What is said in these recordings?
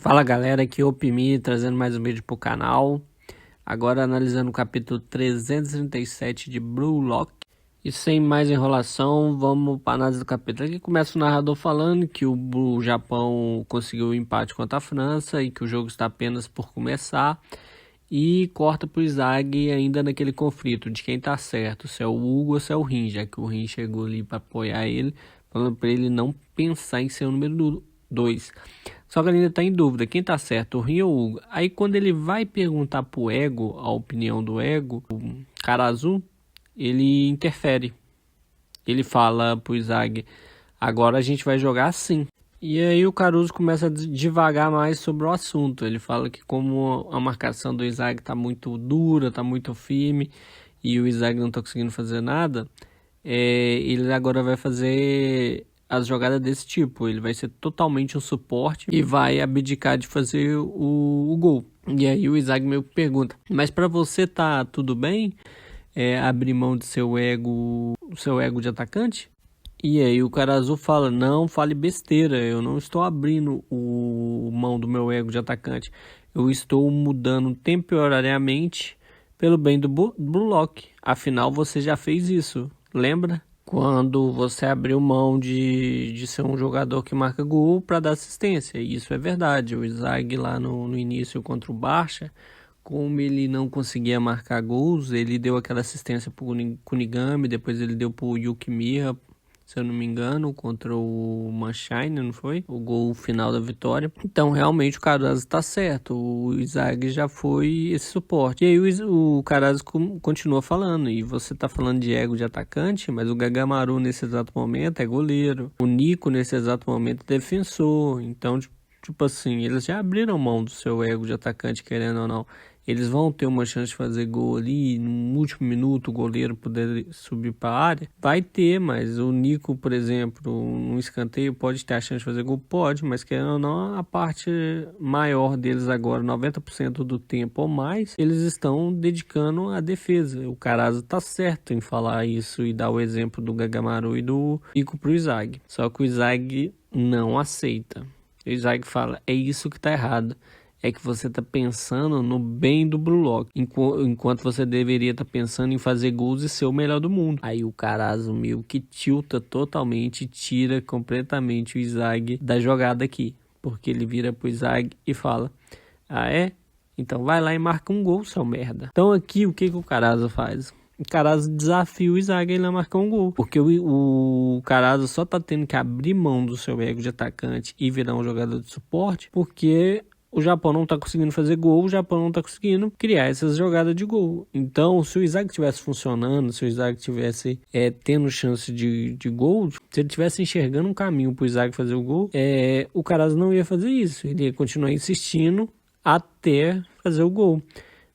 Fala galera, aqui é o Opimi, trazendo mais um vídeo pro canal. Agora analisando o capítulo 337 de Blue Lock. E sem mais enrolação, vamos para a análise do capítulo. Aqui começa o narrador falando que o Japão conseguiu o empate contra a França e que o jogo está apenas por começar. E corta pro Izag ainda naquele conflito de quem tá certo, se é o Hugo ou se é o Rin, já que o Rin chegou ali para apoiar ele, falando para ele não pensar em ser o número 2. Só que ele ainda tá em dúvida, quem tá certo, o Rin ou o Hugo? Aí quando ele vai perguntar pro Ego, a opinião do Ego, o Karazu, ele interfere. Ele fala pro Izag, agora a gente vai jogar assim. E aí o Caruso começa a divagar mais sobre o assunto. Ele fala que como a marcação do Izag tá muito dura, tá muito firme, e o Izag não tá conseguindo fazer nada, ele agora vai fazer as jogadas desse tipo. Ele vai ser totalmente um suporte e vai abdicar de fazer o gol. E aí o Izag meio que pergunta, mas para você tá tudo bem? Abrir mão do seu ego de atacante? E aí o Karazu fala, não fale besteira, eu não estou abrindo o mão do meu ego de atacante. Eu estou mudando temporariamente pelo bem do Blue Lock. Afinal, você já fez isso, lembra? Quando você abriu mão de ser um jogador que marca gol para dar assistência. E isso é verdade. O Izag lá no início contra o Barça, como ele não conseguia marcar gols, ele deu aquela assistência para o Kunigami, depois ele deu para o Yuki Mira, se eu não me engano, contra o Manchine, não foi? O gol final da vitória. Então, realmente, o Karazu tá certo. O Izag já foi esse suporte. E aí, o Karazu continua falando. E você tá falando de ego de atacante, mas o Gagamaru, nesse exato momento, é goleiro. O Nico, nesse exato momento, é defensor. Então, tipo assim, eles já abriram mão do seu ego de atacante, querendo ou não. Eles vão ter uma chance de fazer gol ali, no último minuto o goleiro poder subir para a área? Vai ter, mas o Nico, por exemplo, num escanteio pode ter a chance de fazer gol? Pode, mas querendo ou não, a parte maior deles agora, 90% do tempo ou mais, eles estão dedicando à defesa. O Karazu tá certo em falar isso e dar o exemplo do Gagamaru e do Nico pro Izag. Só que o Izag não aceita. O Izag fala, é isso que tá errado. É que você está pensando no bem do Blue Lock, enquanto você deveria estar pensando em fazer gols e ser o melhor do mundo. Aí o Karazu meio que tilta totalmente, tira completamente o Izag da jogada aqui, porque ele vira pro Izag e fala, ah é? Então vai lá e marca um gol, seu merda. Então aqui o que o Karazu faz? O Karazu desafia o Izag a marcar um gol, porque o Karazu só tá tendo que abrir mão do seu ego de atacante e virar um jogador de suporte, porque o Japão não tá conseguindo fazer gol, o Japão não tá conseguindo criar essas jogadas de gol. Então, se o Izag estivesse funcionando, se o Izag estivesse tendo chance de gol, se ele estivesse enxergando um caminho pro Izag fazer o gol, o Karazu não ia fazer isso. Ele ia continuar insistindo até fazer o gol.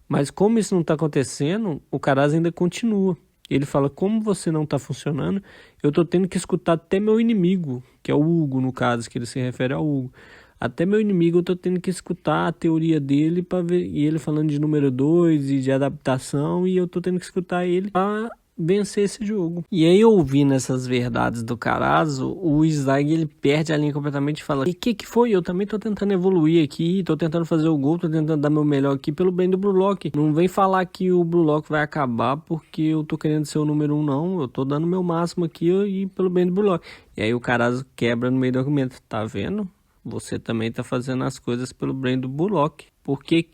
Mas como isso não tá acontecendo, o Karazu ainda continua. Ele fala, como você não tá funcionando, eu tô tendo que escutar até meu inimigo, que é o Hugo, no caso, que ele se refere ao Hugo. Até meu inimigo eu tô tendo que escutar a teoria dele para ver, e ele falando de número 2 e de adaptação, e eu tô tendo que escutar ele para vencer esse jogo. E aí, ouvindo essas verdades do Karazu, o Izag ele perde a linha completamente e fala, e que foi? Eu também tô tentando evoluir aqui, tô tentando fazer o gol, tô tentando dar meu melhor aqui pelo bem do Blue Lock. Não vem falar que o Blue Lock vai acabar porque eu tô querendo ser o número 1, não. Eu tô dando meu máximo aqui e pelo bem do Blue Lock. E aí o Karazu quebra no meio do argumento, tá vendo? Você também está fazendo as coisas pelo bem do Blue Lock. Por que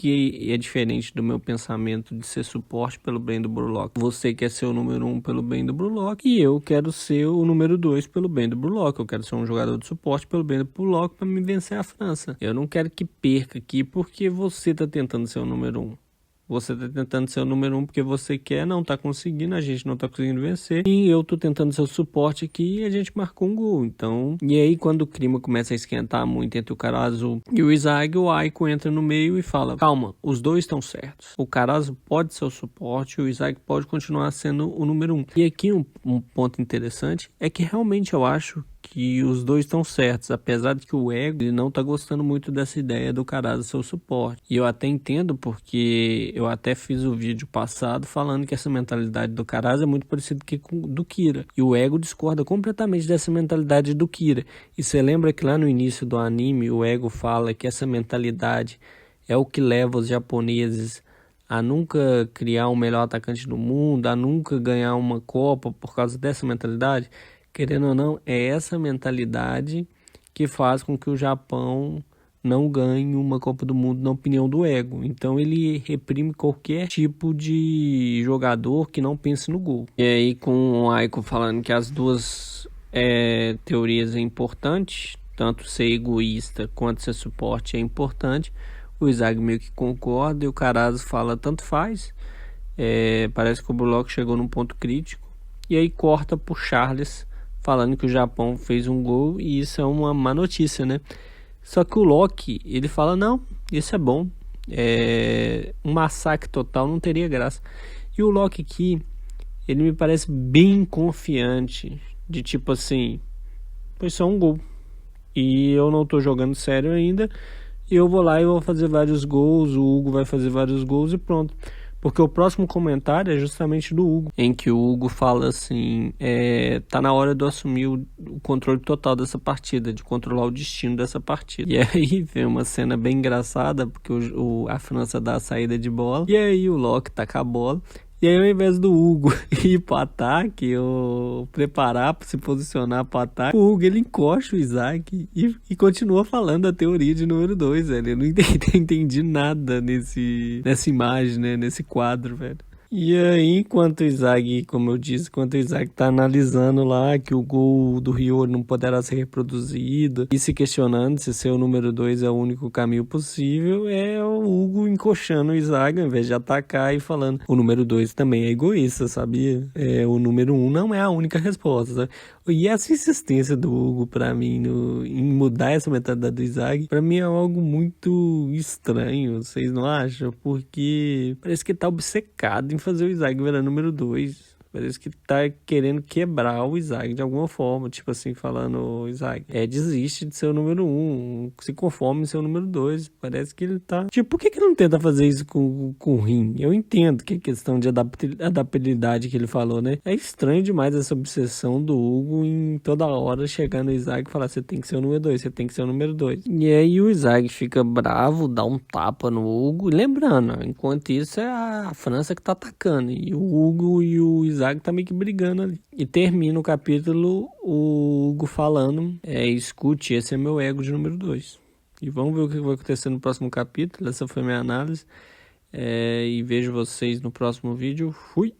é diferente do meu pensamento de ser suporte pelo bem do Blue Lock? Você quer ser o número 1 pelo bem do Blue Lock e eu quero ser o número 2 pelo bem do Blue Lock. Eu quero ser um jogador de suporte pelo bem do Blue Lock para me vencer a França. Eu não quero que perca aqui porque você está tentando ser o número 1. Você tá tentando ser o número 1 porque você quer, não tá conseguindo, a gente não tá conseguindo vencer. E eu tô tentando ser o suporte aqui e a gente marcou um gol. Então, e aí quando o clima começa a esquentar muito entre o Karazu e o Izag, o Aiko entra no meio e fala, calma, os dois estão certos. O Karazu pode ser o suporte, o Izag pode continuar sendo o número 1. E aqui um ponto interessante é que realmente eu acho que os dois estão certos, apesar de que o ego ele não tá gostando muito dessa ideia do Karaza ser o suporte. E eu até entendo, porque eu até fiz o vídeo passado falando que essa mentalidade do Karaza é muito parecida com do Kira. E o ego discorda completamente dessa mentalidade do Kira. E você lembra que lá no início do anime o ego fala que essa mentalidade é o que leva os japoneses a nunca criar o melhor atacante do mundo, a nunca ganhar uma Copa por causa dessa mentalidade? Querendo ou não, é essa mentalidade que faz com que o Japão não ganhe uma Copa do Mundo na opinião do ego. Então ele reprime qualquer tipo de jogador que não pense no gol. E aí com o Aiko falando que as duas teorias é importante, tanto ser egoísta quanto ser suporte é importante, o Izagi meio que concorda e o Karaza fala tanto faz. Parece que o Bullock chegou num ponto crítico. E aí corta pro Charles falando que o Japão fez um gol e isso é uma má notícia, né? Só que o Loki, ele fala, não, isso é bom. Um massacre total não teria graça. E o Loki aqui, ele me parece bem confiante. De tipo assim, foi só um gol. E eu não tô jogando sério ainda. E eu vou lá e vou fazer vários gols. O Hugo vai fazer vários gols e pronto. Porque o próximo comentário é justamente do Hugo, em que o Hugo fala assim, tá na hora de eu assumir o controle total dessa partida, de controlar o destino dessa partida. E aí vem uma cena bem engraçada, porque a França dá a saída de bola, e aí o Loki taca a bola, e aí ao invés do Hugo ir pro ataque, ou preparar para se posicionar pro ataque, o Hugo ele encosta o Isaac e continua falando a teoria de número 2, velho. Eu não entendi nada nessa imagem, né? Nesse quadro, velho. E aí, enquanto o Izagi, como eu disse, enquanto o Izagi tá analisando lá que o gol do Ryo não poderá ser reproduzido e se questionando se ser o número 2 é o único caminho possível, é o Hugo encoxando o Izagi ao invés de atacar e falando o número 2 também é egoísta, sabia? O número 1 não é a única resposta, sabe? E essa insistência do Hugo pra mim em mudar essa mentalidade do Izagi, pra mim é algo muito estranho, vocês não acham? Porque parece que ele tá obcecado em fazer o Izagi virar número 2. Parece que tá querendo quebrar o Izagi de alguma forma. Tipo assim, falando, Izagi, desiste de ser o número 1. Se conforme em ser o número 2. Parece que ele tá... Tipo, por que ele não tenta fazer isso com o Rin? Eu entendo que é questão de adaptabilidade que ele falou, né? É estranho demais essa obsessão do Hugo em toda hora chegar no Izagi e falar, você tem que ser o número 2, você tem que ser o número 2. E aí o Izagi fica bravo, dá um tapa no Hugo. E lembrando, enquanto isso é a França que tá atacando. E o Hugo e o Izagi tá meio que brigando ali. E termina o capítulo o Hugo falando, escute, esse é meu ego de número 2. E vamos ver o que vai acontecer no próximo capítulo. Essa foi minha análise. E vejo vocês no próximo vídeo. Fui!